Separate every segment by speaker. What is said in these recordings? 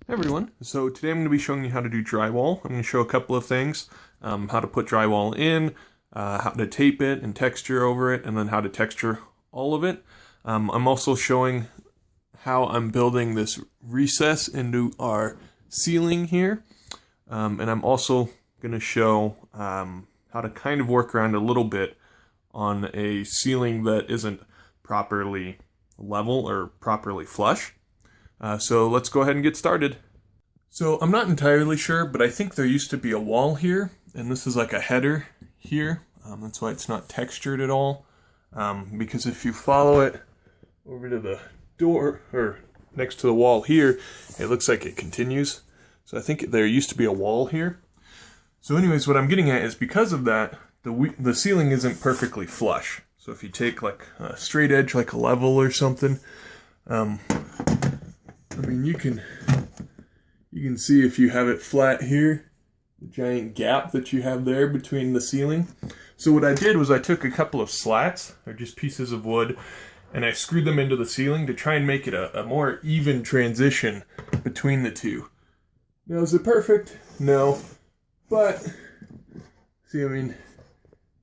Speaker 1: Hey everyone, so today I'm going to be showing you how to do drywall. I'm going to show a couple of things, how to put drywall in, how to tape it and texture over it, and then how to texture all of it. I'm also showing how I'm building this recess into our ceiling here, and I'm also going to show how to kind of work around a little bit on a ceiling that isn't properly level or properly flush. So let's go ahead and get started. So I'm not entirely sure, but I think there used to be a wall here, and this is like a header here. That's why it's not textured at all. Because if you follow it over to the door, or next to the wall here, it looks like it continues. So I think there used to be a wall here. So anyways, what I'm getting at is because of that, the ceiling isn't perfectly flush. So if you take like a straight edge, like a level or something, I mean, you can see if you have it flat here, the giant gap that you have there between the ceiling. So what I did was I took a couple of slats, or just pieces of wood, and I screwed them into the ceiling to try and make it a more even transition between the two. Now, is it perfect? No. But, see, I mean,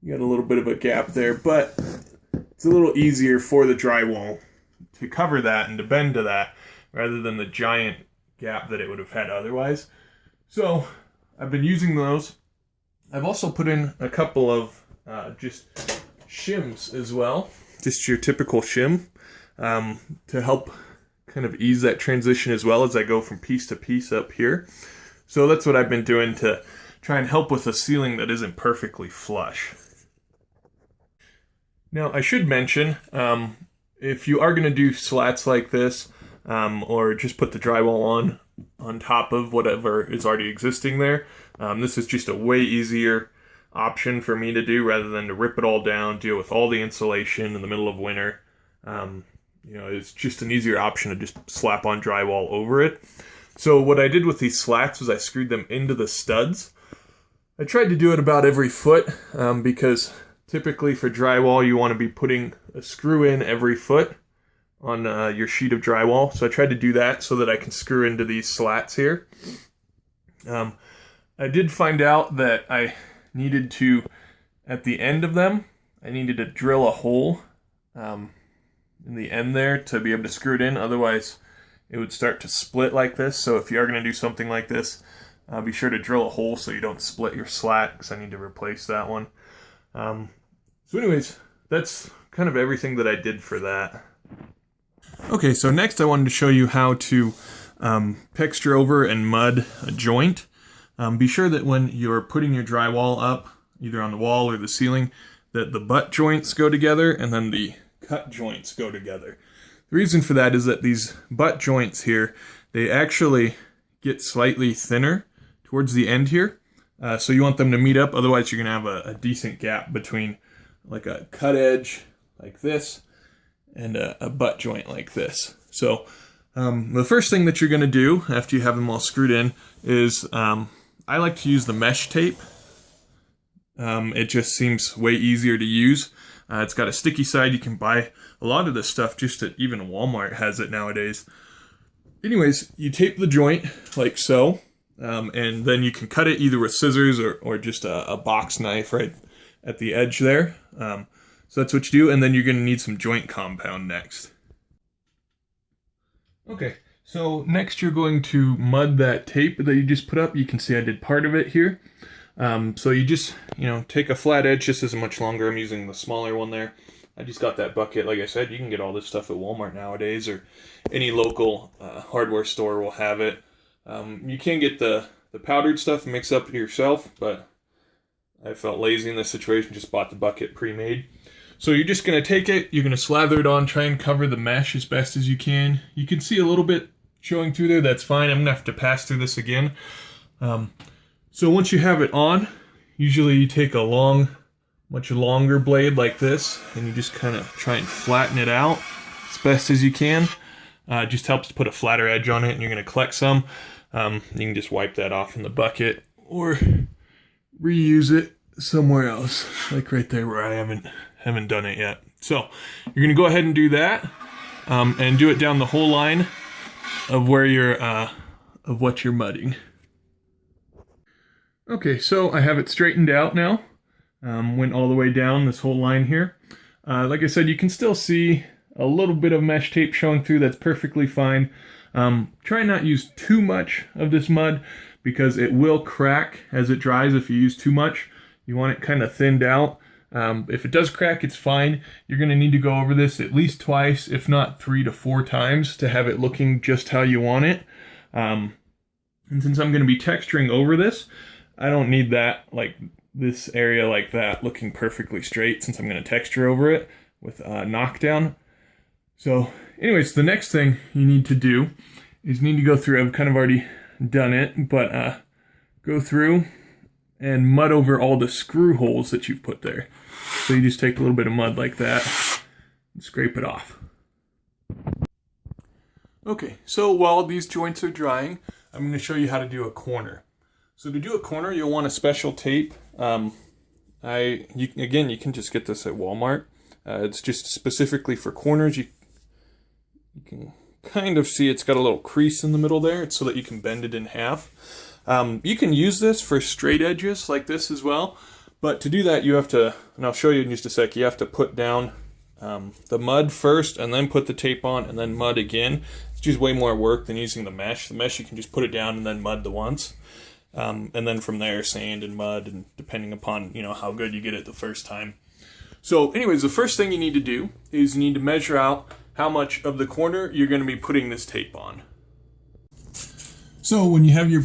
Speaker 1: you got a little bit of a gap there, but it's a little easier for the drywall to cover that and to bend to that, rather than the giant gap that it would have had otherwise. So I've been using those. I've also put in a couple of just shims as well, just your typical shim, to help kind of ease that transition as well as I go from piece to piece up here. So that's what I've been doing to try and help with a ceiling that isn't perfectly flush. Now I should mention, if you are going to do slats like this, or just put the drywall on top of whatever is already existing there, this is just a way easier option for me to do rather than to rip it all down, deal with all the insulation in the middle of winter. You know, it's just an easier option to just slap on drywall over it. So what I did with these slats was I screwed them into the studs. I tried to do it about every foot, because typically for drywall you want to be putting a screw in every foot on your sheet of drywall. So I tried to do that so that I can screw into these slats here. I did find out that I needed to, at the end of them, I needed to drill a hole in the end there to be able to screw it in. Otherwise, it would start to split like this. So if you are going to do something like this, be sure to drill a hole so you don't split your slat, because I need to replace that one. So anyways, that's kind of everything that I did for that. Okay, so next I wanted to show you how to texture over and mud a joint. Be sure that when you're putting your drywall up, either on the wall or the ceiling, that the butt joints go together and then the cut joints go together. The reason for that is that these butt joints here, they actually get slightly thinner towards the end here. So you want them to meet up, otherwise you're going to have a decent gap between like a cut edge like this and a butt joint like this. So the first thing that you're going to do after you have them all screwed in is I like to use the mesh tape. It just seems way easier to use. It's got a sticky side. You can buy a lot of this stuff just at even Walmart has it nowadays. Anyways, you tape the joint like so, and then you can cut it either with scissors or just a box knife right at the edge there. So that's what you do, and then you're going to need some joint compound next. Okay, so next you're going to mud that tape that you just put up. You can see I did part of it here. So you just, take a flat edge. This isn't much longer. I'm using the smaller one there. I just got that bucket. Like I said, you can get all this stuff at Walmart nowadays, or any local hardware store will have it. You can get the powdered stuff and mix up yourself, but I felt lazy in this situation, just bought the bucket pre-made. So you're just going to take it, you're going to slather it on, try and cover the mesh as best as you can. You can see a little bit showing through there, that's fine. I'm going to have to pass through this again. So once you have it on, usually you take a much longer blade like this, and you just kind of try and flatten it out as best as you can. It just helps to put a flatter edge on it, and you're going to collect some. You can just wipe that off in the bucket, or reuse it somewhere else, like right there where I haven't done it yet. So you're gonna go ahead and do that, and do it down the whole line of where your of what you're mudding. Okay, so I have it straightened out now. Went all the way down this whole line here. Like I said, you can still see a little bit of mesh tape showing through. That's perfectly fine. Try not to use too much of this mud because it will crack as it dries if you use too much. You want it kind of thinned out. If it does crack, it's fine. You're going to need to go over this at least twice, if not 3 to 4 times, to have it looking just how you want it. And since I'm going to be texturing over this, I don't need that, like this area like that, looking perfectly straight, since I'm going to texture over it with knockdown. So anyways, the next thing you need to do is you need to go through, I've kind of already done it, but go through and mud over all the screw holes that you've put there. So you just take a little bit of mud like that and scrape it off. Okay, so while these joints are drying, I'm going to show you how to do a corner. So to do a corner, you'll want a special tape. Again, you can just get this at Walmart. It's just specifically for corners. You can kind of see it's got a little crease in the middle there. It's so that you can bend it in half. You can use this for straight edges like this as well. But to do that, you have to, and I'll show you in just a sec, you have to put down the mud first and then put the tape on and then mud again. It's just way more work than using the mesh. The mesh, you can just put it down and then mud the once. And then from there, sand and mud, and depending upon, how good you get it the first time. So anyways, the first thing you need to do is you need to measure out how much of the corner you're going to be putting this tape on. So when you have your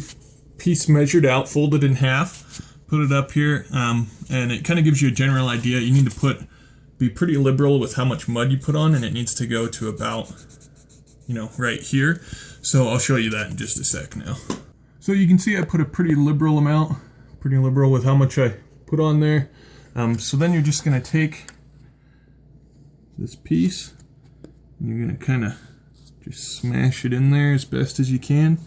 Speaker 1: piece measured out, fold it in half, put it up here, and it kind of gives you a general idea. You need to be pretty liberal with how much mud you put on, and it needs to go to about, right here. So I'll show you that in just a sec now. So you can see I put a pretty liberal amount, pretty liberal with how much I put on there. So then you're just going to take this piece, and you're going to kind of just smash it in there as best as you can.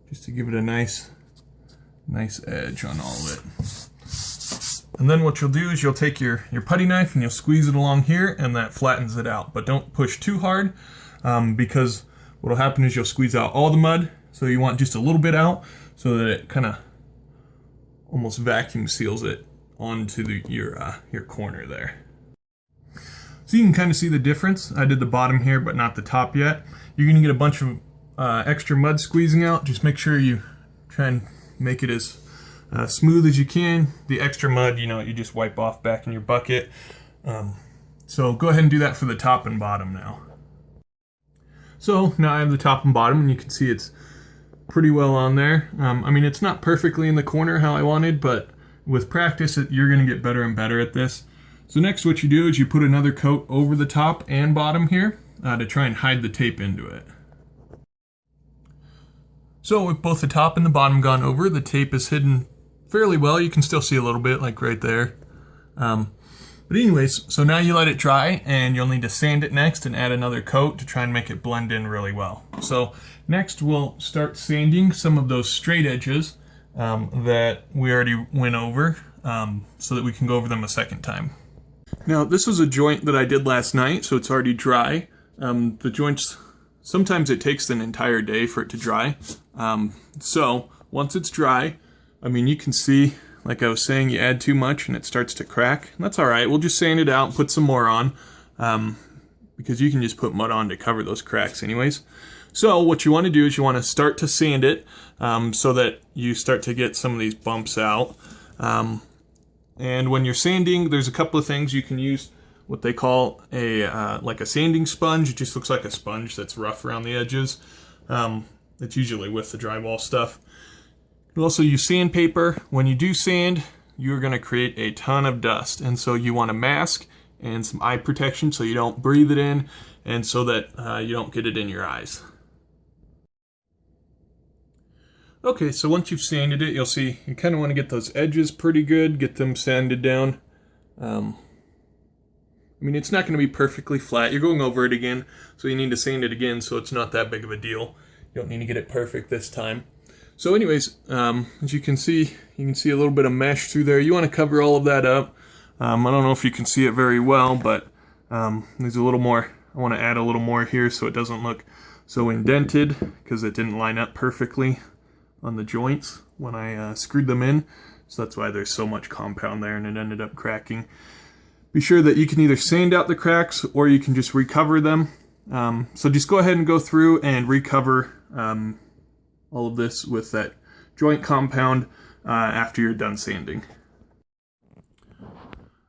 Speaker 1: Just to give it a nice edge on all of it. And then what you'll do is you'll take your putty knife and you'll squeeze it along here, and that flattens it out. But don't push too hard, because what will happen is you'll squeeze out all the mud. So you want just a little bit out so that it kind of almost vacuum seals it onto your corner there. So you can kind of see the difference. I did the bottom here, but not the top yet. You're going to get a bunch of extra mud squeezing out. Just make sure you try and make it as smooth as you can. The extra mud, you just wipe off back in your bucket. So go ahead and do that for the top and bottom now. So now I have the top and bottom, and you can see it's pretty well on there. It's not perfectly in the corner how I wanted, but with practice, you're going to get better and better at this. So next what you do is you put another coat over the top and bottom here to try and hide the tape into it. So with both the top and the bottom gone over, the tape is hidden fairly well. You can still see a little bit, like right there. But anyways, so now you let it dry, and you'll need to sand it next and add another coat to try and make it blend in really well. So next we'll start sanding some of those straight edges that we already went over, so that we can go over them a second time. Now this was a joint that I did last night, so it's already dry. The joints, sometimes it takes an entire day for it to dry. So once it's dry, you can see, like I was saying, you add too much and it starts to crack. That's alright, we'll just sand it out and put some more on, because you can just put mud on to cover those cracks anyways. So what you want to do is you want to start to sand it, so that you start to get some of these bumps out. And when you're sanding, there's a couple of things you can use. What they call like a sanding sponge. It just looks like a sponge that's rough around the edges. It's usually with the drywall stuff. You also use sandpaper. When you do sand, you're going to create a ton of dust, and so you want a mask and some eye protection so you don't breathe it in, and so that you don't get it in your eyes. Okay, so once you've sanded it, you'll see you kind of want to get those edges pretty good, get them sanded down. It's not going to be perfectly flat. You're going over it again, so you need to sand it again so it's not that big of a deal. You don't need to get it perfect this time. So anyways, as you can see a little bit of mesh through there. You want to cover all of that up. I don't know if you can see it very well, but there's a little more I want to add a little more here so it doesn't look so indented, because it didn't line up perfectly on the joints when I screwed them in. So that's why there's so much compound there and it ended up cracking. Be sure that you can either sand out the cracks or you can just recover them. So just go ahead and go through and recover all of this with that joint compound after you're done sanding.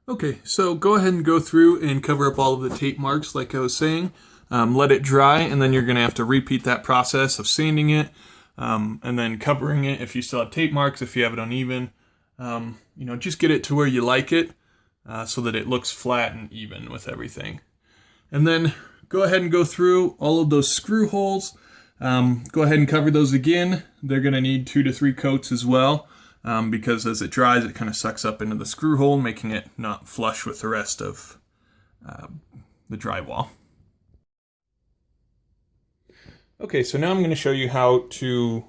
Speaker 1: Okay, so go ahead and go through and cover up all of the tape marks like I was saying. Let it dry, and then you're going to have to repeat that process of sanding it and then covering it if you still have tape marks, if you have it uneven. You know, just get it to where you like it so that it looks flat and even with everything. And then go ahead and go through all of those screw holes. Go ahead and cover those again. They're going to need 2 to 3 coats as well. Because as it dries, it kind of sucks up into the screw hole, making it not flush with the rest of the drywall. Okay, so now I'm going to show you how to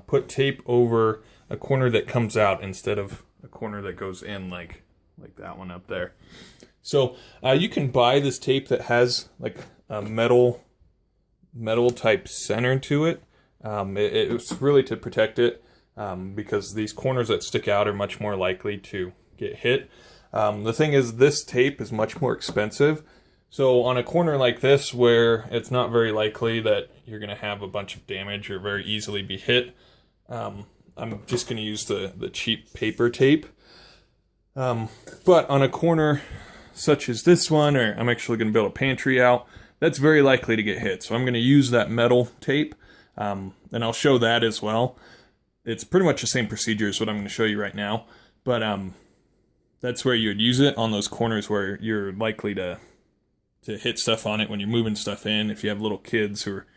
Speaker 1: put tape over a corner that comes out instead of a corner that goes in like that one up there. So you can buy this tape that has like a metal type center to it. It's really to protect it. Because these corners that stick out are much more likely to get hit. The thing is, this tape is much more expensive. So on a corner like this, where it's not very likely that you're going to have a bunch of damage or very easily be hit, I'm just going to use the cheap paper tape. But on a corner such as this one, or I'm actually going to build a pantry out, that's very likely to get hit. So I'm going to use that metal tape, and I'll show that as well. It's pretty much the same procedure as what I'm going to show you right now, but that's where you would use it, on those corners where you're likely to hit stuff on it when you're moving stuff in. If you have little kids who are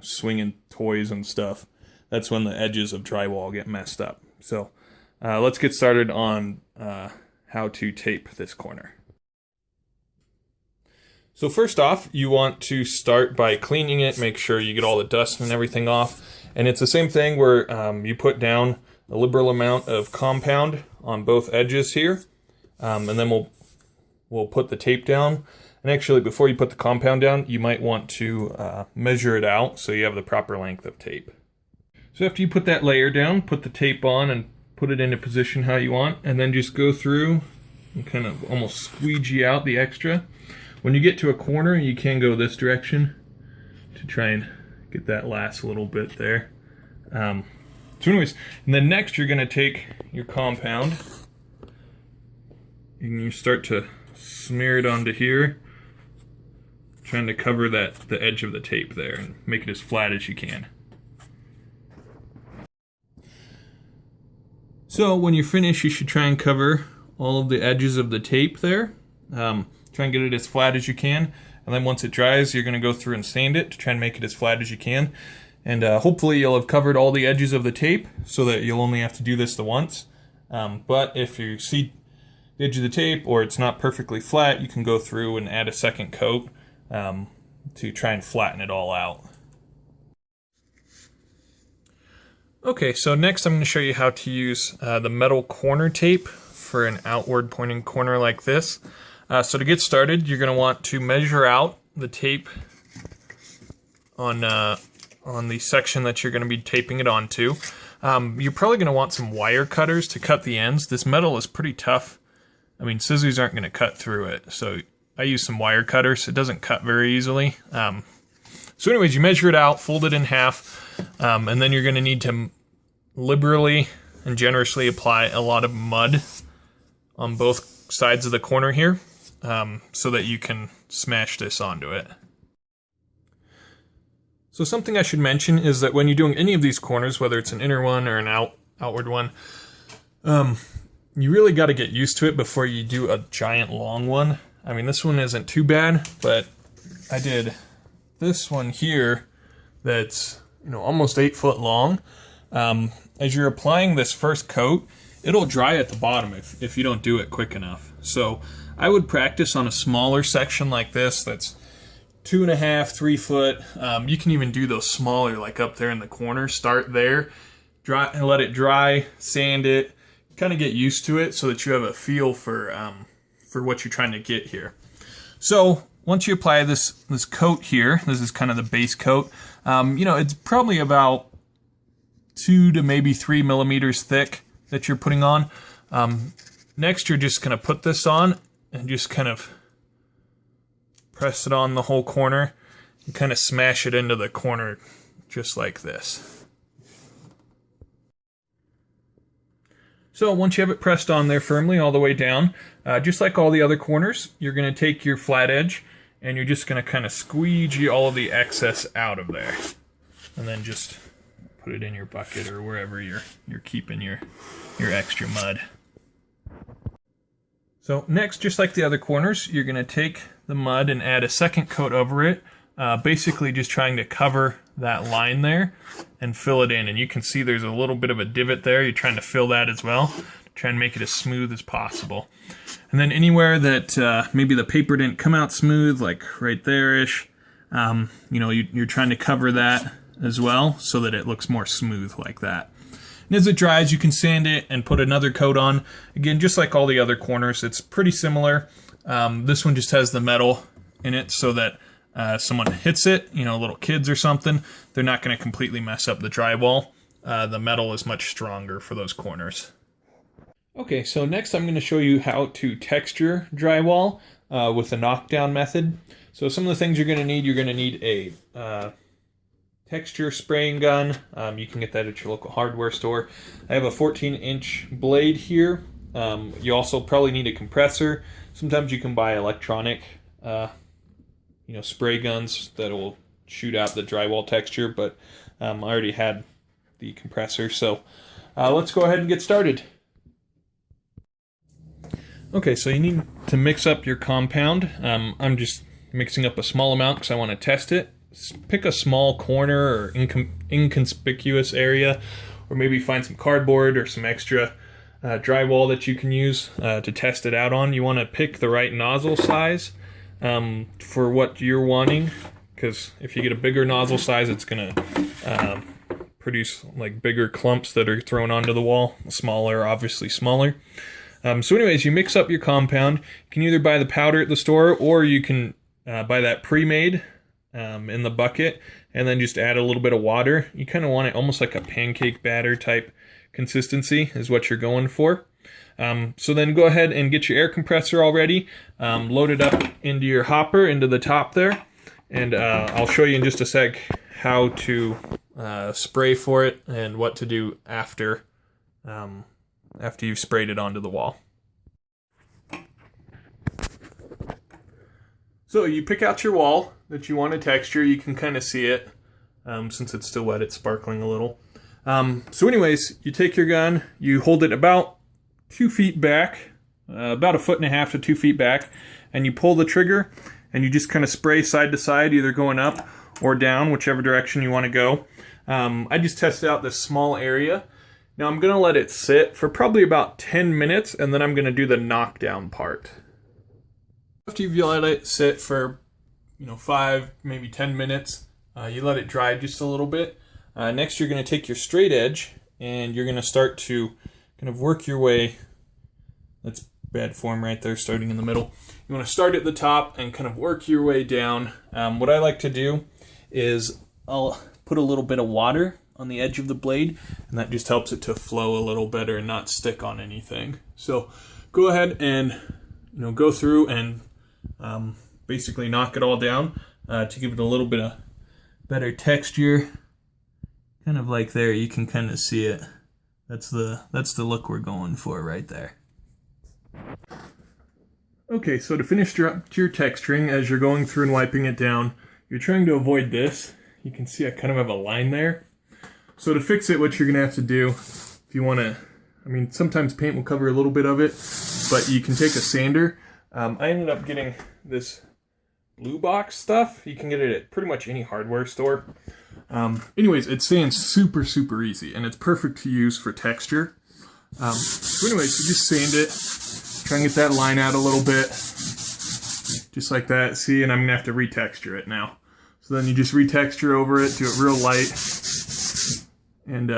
Speaker 1: swinging toys and stuff, that's when the edges of drywall get messed up. So let's get started on how to tape this corner. So first off, you want to start by cleaning it, make sure you get all the dust and everything off. And it's the same thing where you put down a liberal amount of compound on both edges here, and then we'll put the tape down. And actually, before you put the compound down, you might want to measure it out so you have the proper length of tape. So after you put that layer down, put the tape on and put it into position how you want, and then just go through and kind of almost squeegee out the extra. When you get to a corner, you can go this direction to try and get that last little bit there. So anyways, and then next you're going to take your compound and you start to smear it onto here, trying to cover the edge of the tape there and make it as flat as you can. So when you're finished, you should try and cover all of the edges of the tape there. Try and get it as flat as you can. And then once it dries, you're going to go through and sand it to try and make it as flat as you can. And hopefully you'll have covered all the edges of the tape so that you'll only have to do this the once. But if you see the edge of the tape or it's not perfectly flat, you can go through and add a second coat to try and flatten it all out. Okay, so next I'm going to show you how to use the metal corner tape for an outward pointing corner like this. So to get started, you're going to want to measure out the tape on the section that you're going to be taping it onto. You're probably going to want some wire cutters to cut the ends. This metal is pretty tough. I mean, scissors aren't going to cut through it, so I use some wire cutters. It doesn't cut very easily. So anyways, you measure it out, fold it in half, and then you're going to need to liberally and generously apply a lot of mud on both sides of the corner here, so that you can smash this onto it. So something I should mention is that when you're doing any of these corners, whether it's an inner one or an outward one, you really got to get used to it before you do a giant long one. I mean, this one isn't too bad, but I did this one here that's, almost 8 foot long. As you're applying this first coat, it'll dry at the bottom if you don't do it quick enough. So I would practice on a smaller section like this that's 2.5, 3 foot. You can even do those smaller, like up there in the corner. Start there, dry, and let it dry, sand it, kind of get used to it so that you have a feel for what you're trying to get here. So once you apply this coat here, this is kind of the base coat, you know, it's probably about 2 to maybe 3 millimeters thick that you're putting on. Next, you're just going to put this on and just kind of press it on the whole corner and kind of smash it into the corner just like this. So once you have it pressed on there firmly all the way down, just like all the other corners, you're going to take your flat edge and you're just going to kind of squeegee all of the excess out of there. And then just put it in your bucket or wherever you're keeping your extra mud. So next, just like the other corners, you're going to take the mud and add a second coat over it, basically just trying to cover that line there and fill it in. And you can see there's a little bit of a divot there. You're trying to fill that as well, try and make it as smooth as possible. And then anywhere that maybe the paper didn't come out smooth, like right there-ish, you know, you're trying to cover that as well so that it looks more smooth like that. And as it dries, you can sand it and put another coat on. Again, just like all the other corners, it's pretty similar. This one just has the metal in it so that someone hits it, you know, little kids or something, they're not going to completely mess up the drywall. The metal is much stronger for those corners. Okay, so next I'm going to show you how to texture drywall with the knockdown method. So some of the things you're going to need a texture spraying gun. You can get that at your local hardware store. I have a 14-inch blade here. You also probably need a compressor. Sometimes you can buy electronic you know, spray guns that will shoot out the drywall texture, but I already had the compressor, so let's go ahead and get started. Okay, so you need to mix up your compound. I'm just mixing up a small amount because I want to test it. Pick a small corner or inconspicuous area, or maybe find some cardboard or some extra drywall that you can use to test it out on. You want to pick the right nozzle size for what you're wanting, because if you get a bigger nozzle size, it's going to produce like bigger clumps that are thrown onto the wall. Smaller, obviously smaller. So anyways, you mix up your compound. You can either buy the powder at the store, or you can buy that pre-made in the bucket, and then just add a little bit of water. You kind of want it almost like a pancake batter type consistency is what you're going for. So then go ahead and get your air compressor all ready. Load it up into your hopper, into the top there, and I'll show you in just a sec how to spray for it and what to do after you've sprayed it onto the wall. So you pick out your wall that you want to texture. You can kind of see it. Since it's still wet, it's sparkling a little. So anyways, you take your gun, you hold it about 2 feet back, about 1.5 feet to 2 feet back, and you pull the trigger, and you just kind of spray side to side, either going up or down, whichever direction you want to go. I just tested out this small area. Now I'm going to let it sit for probably about 10 minutes, and then I'm going to do the knockdown part. After you've let it sit for 5, maybe 10 minutes, you let it dry just a little bit. Next you're going to take your straight edge and you're going to start to kind of work your way. That's bad form right there, starting in the middle. You want to start at the top and kind of work your way down. What I like to do is I'll put a little bit of water on the edge of the blade, and that just helps it to flow a little better and not stick on anything. So go ahead and go through and basically knock it all down to give it a little bit of better texture. Kind of like there, you can kind of see it. That's the look we're going for right there. Okay, so to finish your texturing, as you're going through and wiping it down, you're trying to avoid this. You can see I kind of have a line there. So to fix it, what you're gonna have to do, if you want to, sometimes paint will cover a little bit of it, but you can take a sander. I ended up getting this blue box stuff. You can get it at pretty much any hardware store. Anyways, it sands super, super easy, and it's perfect to use for texture. So anyways, so just sand it. Try and get that line out a little bit. Just like that. See, and I'm going to have to retexture it now. So then you just retexture over it, do it real light, and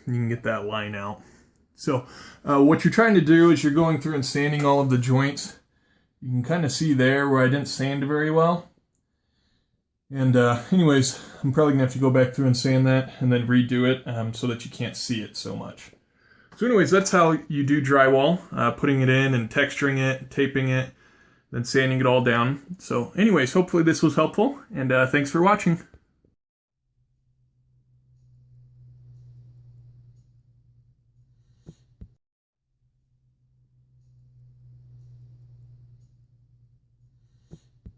Speaker 1: you can get that line out. So what you're trying to do is you're going through and sanding all of the joints You can kind of see there where I didn't sand very well. And anyways, I'm probably going to have to go back through and sand that and then redo it so that you can't see it so much. So anyways, that's how you do drywall, putting it in and texturing it, taping it, then sanding it all down. So anyways, hopefully this was helpful, and thanks for watching.